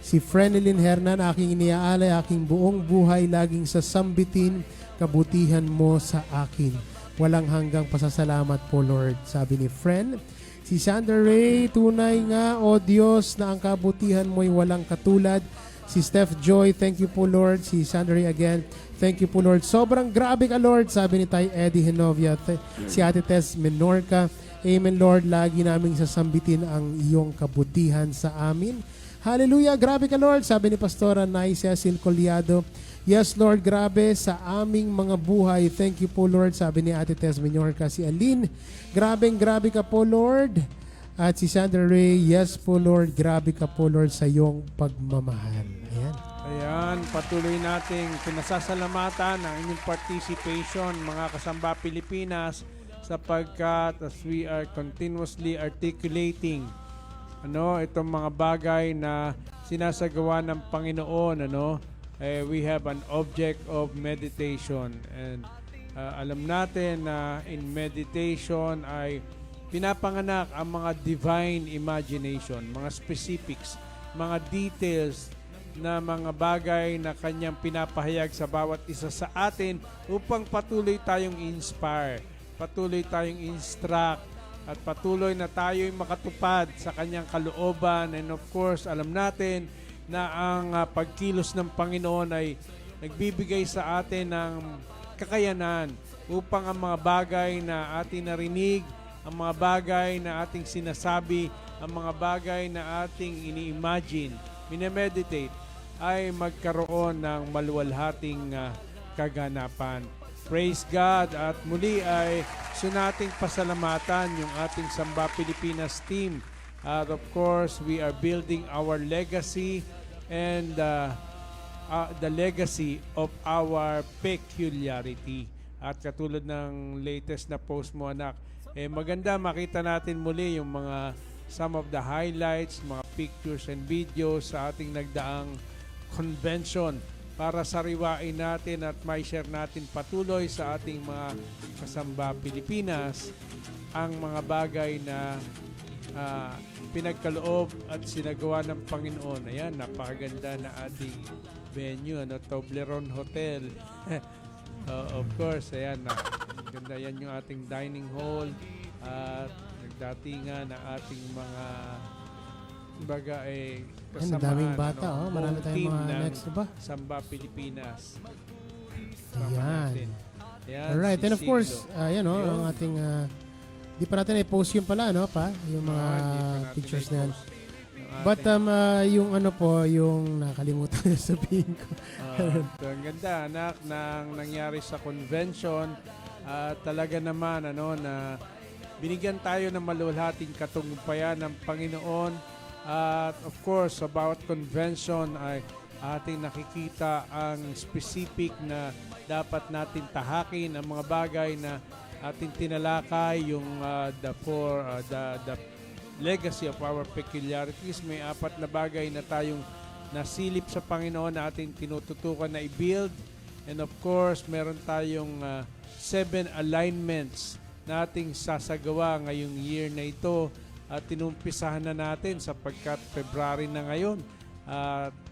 Si Frenelyn Hernan, aking iniaalay, aking buong buhay, laging sasambitin kabutihan mo sa akin. Walang hanggang pasasalamat po, Lord. Sabi ni Fren. Si Sandra Ray, tunay nga, O Diyos, na ang kabutihan mo'y walang katulad. Si Steph Joy, thank you po, Lord. Si Sandra Ray again, thank you po, Lord. Sobrang grabe ka, Lord, sabi ni Tay Eddie Henovia. Si Ate Tess Menorca, Amen, Lord. Lagi naming sasambitin ang iyong kabutihan sa amin. Hallelujah, grabe ka, Lord, sabi ni Pastora Nay Cecil Collado. Yes, Lord, grabe sa aming mga buhay. Thank you po, Lord, sabi ni Ate Tess Menorca. Si Aline, grabe ka po, Lord. At si Sandra Ray, yes po, Lord, grabe ka po, Lord, sa iyong pagmamahal. Ayan. Ayan, patuloy nating pinasasalamatan ang inyong participation, mga kasamba Pilipinas, sapagkat as we are continuously articulating itong mga bagay na sinasagawa ng Panginoon, we have an object of meditation. And alam natin na in meditation ay pinapanganak ang mga divine imagination, mga specifics, mga details na mga bagay na kanyang pinapahayag sa bawat isa sa atin upang patuloy tayong inspire, patuloy tayong instruct, at patuloy na tayo'y makatupad sa kanyang kalooban. And of course, alam natin na ang pagkilos ng Panginoon ay nagbibigay sa atin ng kakayanan upang ang mga bagay na ating narinig, ang mga bagay na ating sinasabi, ang mga bagay na ating ini-imagine, minemeditate, ay magkaroon ng maluwalhating kaganapan. Praise God, at muli ay sunating pasalamatan yung ating Samba Pilipinas team. At of course, we are building our legacy and the legacy of our peculiarity. At katulad ng latest na post mo, anak, maganda makita natin muli yung some of the highlights, mga pictures and videos sa ating nagdaang convention para sariwain natin at may share natin patuloy sa ating mga kasamba Pilipinas ang mga bagay na pinagkaloob at sinagawa ng Panginoon. Ayan, napakaganda na ating venue, Toblerone Hotel. Of course, ayan, ganda yan yung ating dining hall at nagdatingan na ating mga baga Ang daming bata, marami tayong mga next ba? Samba Pilipinas. Ayan. Alright, and of course, ang ating, di pa natin i-post yun pala, pa? Yung mga pictures na yan. But, yung yung nakalimutan na sabihin ko. Ang ganda, anak, nang nangyari sa convention. Talaga naman, na binigyan tayo ng maluwalhating katagumpayan ng Panginoon. At of course, sa bawat convention ay ating nakikita ang specific na dapat natin tahakin, ang mga bagay na ating tinalakay, yung the legacy of our peculiarities. May 4 na bagay na tayong nasilip sa Panginoon na ating tinututukan na i-build. And of course, meron tayong 7 alignments na ating sasagawa ngayong year na ito. At tinumpisahan na natin sapagkat February na ngayon.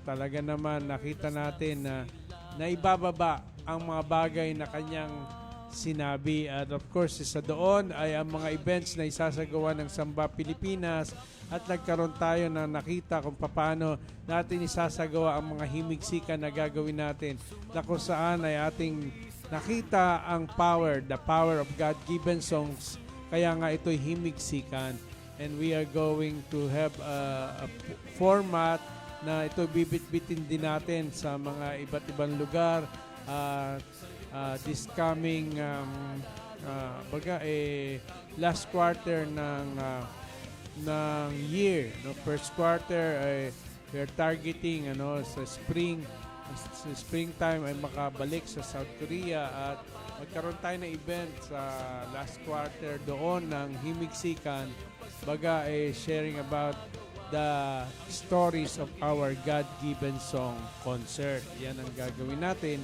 Talaga naman nakita natin na naibababa ang mga bagay na kanyang sinabi. At of course, isa doon ay ang mga events na isasagawa ng Samba Pilipinas. At nagkaroon tayo na nakita kung paano natin isasagawa ang mga himigsikan na gagawin natin, na kung saan ay ating nakita ang the power of God-given songs. Kaya nga ito'y himigsikan. And we are going to have a format na ito bibit-bitin din natin sa mga iba't ibang lugar. This coming last quarter ng year, no, first quarter ay we are targeting sa springtime ay makabalik sa South Korea at magkaroon tayo ng event sa last quarter doon ng himigsikan, sharing about the stories of our God-given song concert. Yan ang gagawin natin.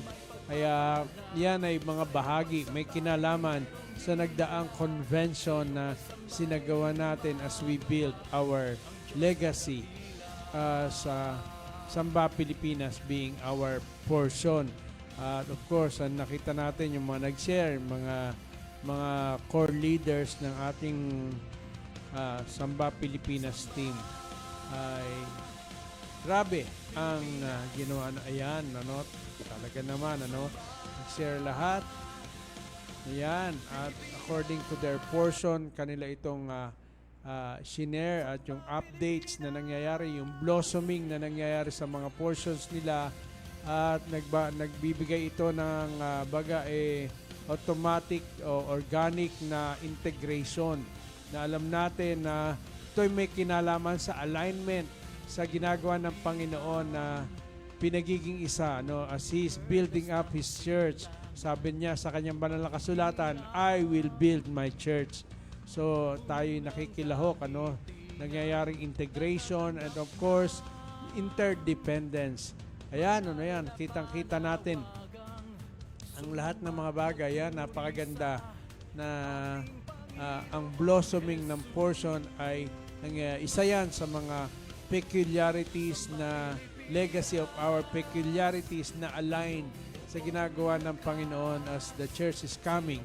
Kaya yan ay mga bahagi, may kinalaman sa nagdaang convention na sinagawa natin as we build our legacy sa Samba Pilipinas being our portion. At of course, nakita natin yung mga nag-share, mga core leaders ng ating Samba Pilipinas team ay grabe ang ginawa na ayan, talaga naman, nag-share lahat. Ayan, at according to their portion, kanila itong shinare at yung updates na nangyayari, yung blossoming na nangyayari sa mga portions nila at nagbibigay ito ng automatic o organic na integration na alam natin na ito'y may kinalaman sa alignment sa ginagawa ng Panginoon na pinagiging isa, as He is building up His church. Sabi niya sa kanyang banal na kasulatan, I will build my church. So tayo'y nakikilahok, nangyayaring integration and of course, interdependence. Ayan, kitang-kita natin ang lahat ng mga bagay, napakaganda na ang blossoming ng portion ay isa yan sa mga peculiarities na legacy of our peculiarities na align sa ginagawa ng Panginoon as the church is coming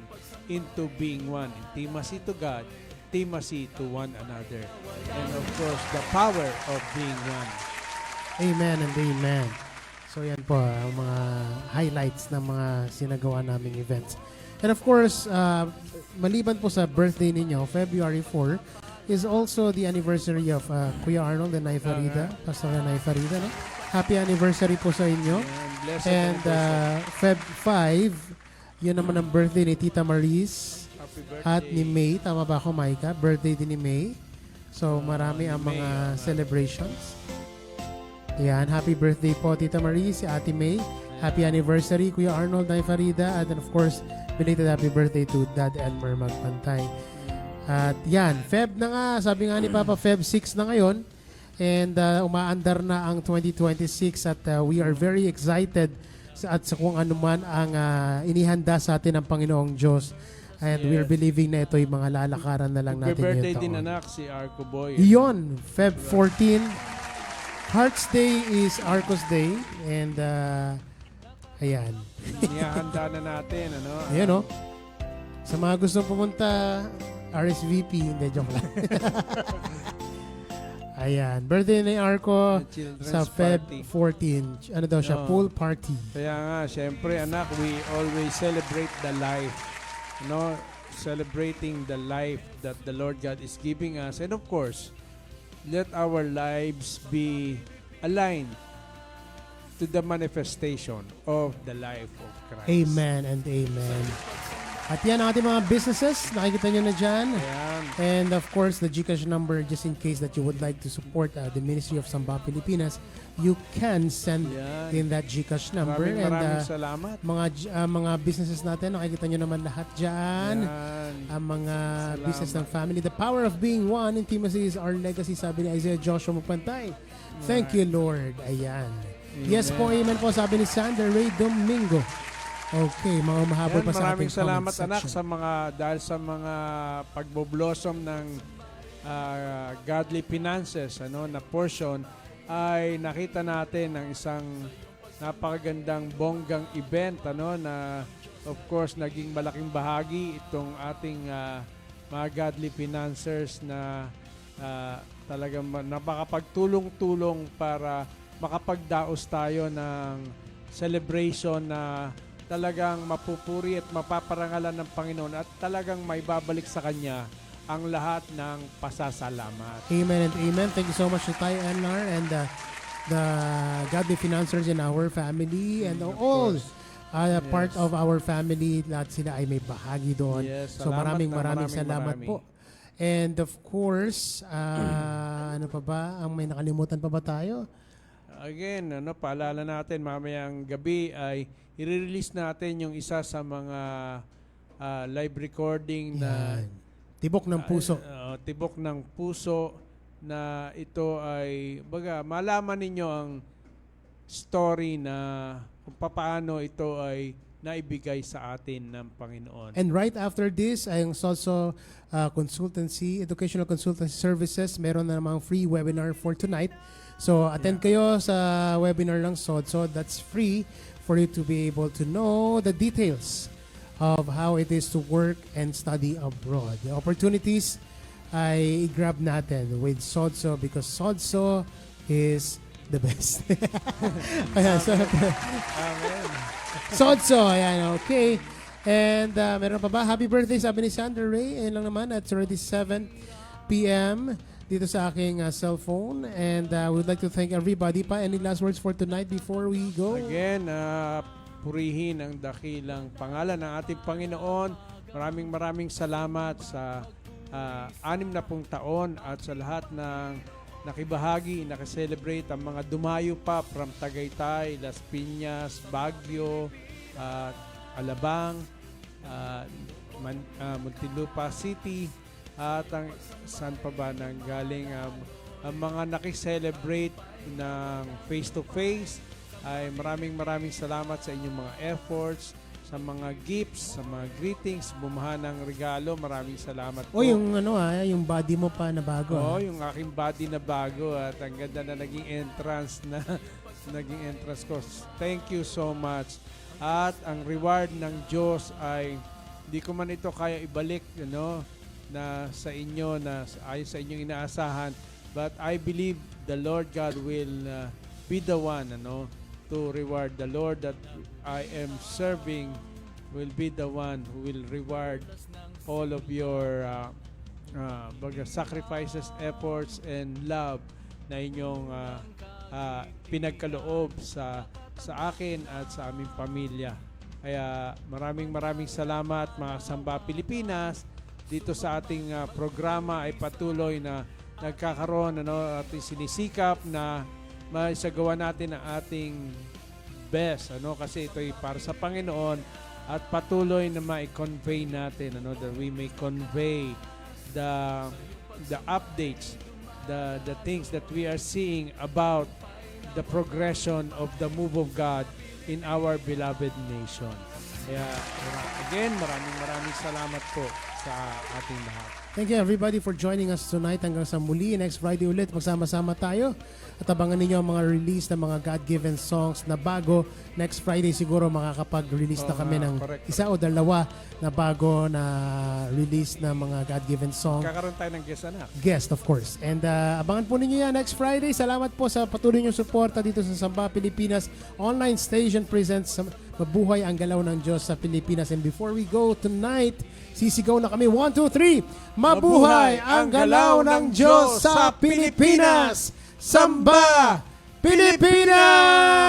into being one. Intimacy to God, intimacy to one another. And of course, the power of being one. Amen and amen. So yan po ang mga highlights ng mga sinagawa naming events. And of course, maliban po sa birthday ninyo, February 4 is also the anniversary of Kuya Arnold and Nay Farida, Pastor Nay Farida. No? Happy anniversary po sa inyo. And Feb 5, yun naman ang birthday ni Tita Maris at ni May. Tama ba ako, Maika? Birthday din ni May. So marami ang mga celebrations. Yan, happy birthday po Tita Maris, si Ate May. Happy anniversary Kuya Arnold, Nay Farida. And then of course, belated happy birthday to Dad Elmer Magpantay. At yan, Feb na nga, sabi nga ni Papa, Feb 6 na ngayon. And umaandar na ang 2026 at we are very excited at sa kung ano man ang inihanda sa atin ng Panginoong Diyos. And we are believing na ito yung mga lalakaran na lang natin ngayong birthday taon. din anak si Arco Boy. Yun, Feb 14. Hearts Day is Arcos Day. And ayan. Niyahanda na natin, Ayan sa mga gustong pumunta, RSVP, hindi, joke lang. Ayan, birthday ni Arco sa Feb 14. Ano daw siya? Pool party. Kaya nga, syempre anak, we always celebrate the life. Celebrating the life that the Lord God is giving us. And of course, let our lives be aligned to the manifestation of the life of Christ. Amen and amen. At yan ang ating mga businesses. Nakikita nyo na dyan. Ayan. And of course, the GCash number, just in case that you would like to support the Ministry of Samba Pilipinas, you can send Yan. in that GCash number. Maraming And salamat. mga businesses natin, nakikita nyo naman lahat dyan. Yan. Ang mga Salamat. business ng family. The power of being one, intimacy is our legacy, sabi ni Isaiah Joshua Magpantay. Thank you, Lord. Ayan. Yes po, amen po, sabi ni Sander Ray Domingo. Okay, mga umahabol Yan, pa sa maraming ating comment salamat anak section. sa mga dahil sa mga pagbo-blossom ng godly finances na portion ay nakita natin ng isang napakagandang bonggang event na of course naging malaking bahagi itong ating mga godly financiers na talagang napakapagtulong-tulong para makapagdaos tayo ng celebration na talagang mapupuri at mapaparangalan ng Panginoon at talagang may babalik sa Kanya ang lahat ng pasasalamat. Amen and amen. Thank you so much to Tay NR and the godly financiers in our family and all course. part of our family. Lahat sila ay may bahagi doon. Yes, So salamat maraming salamat po. And of course, ano pa ba? Ang may nakalimutan pa ba tayo? Again, paalala natin mamayang gabi ay i-release natin yung isa sa mga live recording na Yan. Tibok ng puso. tibok ng puso na ito ay malaman ninyo ang story na kung paano ito ay naibigay sa atin ng Panginoon. And right after this, ay ang also educational consultancy services, meron na namang free webinar for tonight. So attend kayo sa webinar ng SODSO. That's free for you to be able to know the details of how it is to work and study abroad. The opportunities ay i-grab natin with SODSO because SODSO is the best. Ayan, so, Amen. SODSO, ayan, okay. And meron pa ba? Happy birthday, sabi ni Sandra Ray. Ayan lang naman, at already 7 p.m. dito sa aking cellphone. And we would like to thank everybody pa. Any last words for tonight before we go? Again, purihin ang dakilang pangalan ng ating Panginoon. Maraming salamat sa 60 taon at sa lahat ng nakibahagi, nakaselebrate ang mga dumayo pa from Tagaytay, Las Piñas, Baguio, Alabang, Muntinlupa City, at ang saan pa ba nang galing ang mga nakiselebrate ng face-to-face ay maraming salamat sa inyong mga efforts, sa mga gifts, sa mga greetings, bumahan ng regalo. Maraming salamat po. O yung yung body mo pa na bago. Oo, yung aking body na bago at ang ganda na naging entrance ko. Thank you so much. At ang reward ng Diyos ay hindi ko man ito kaya ibalik na sa inyo na ayon sa inyong inaasahan, but I believe the Lord God will be the one to reward. The Lord that I am serving will be the one who will reward all of your sacrifices, efforts, and love na inyong pinagkaloob sa akin at sa aming pamilya. Kaya maraming salamat mga Samba Pilipinas. Dito sa ating programa ay patuloy na nagkakaroon at sinisikap na maisagawa natin ang ating best kasi ito ay para sa Panginoon at patuloy na ma-convey natin that we may convey the updates, the things that we are seeing about the progression of the move of God in our beloved nation. Kaya again, maraming salamat po sa ating lahat. Thank you everybody for joining us tonight. Hanggang sa muli, next Friday ulit, magsama-sama tayo. At abangan ninyo ang mga release ng mga God-given songs na bago. Next Friday siguro makakapag-release na kami ng correct. isa o dalawa na bago na release ng mga God-given song. Kakaroon tayo ng guest anak. Guest, of course. And abangan po ninyo yan next Friday. Salamat po sa patuloy niyong suporta dito sa Samba Pilipinas. Online station presents Mabuhay ang Galaw ng Diyos sa Pilipinas. And before we go tonight, sisigaw na kami. 1, 2, 3. Mabuhay ang Galaw ng Diyos sa Pilipinas! Samba Pilipinas!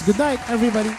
Good night, everybody.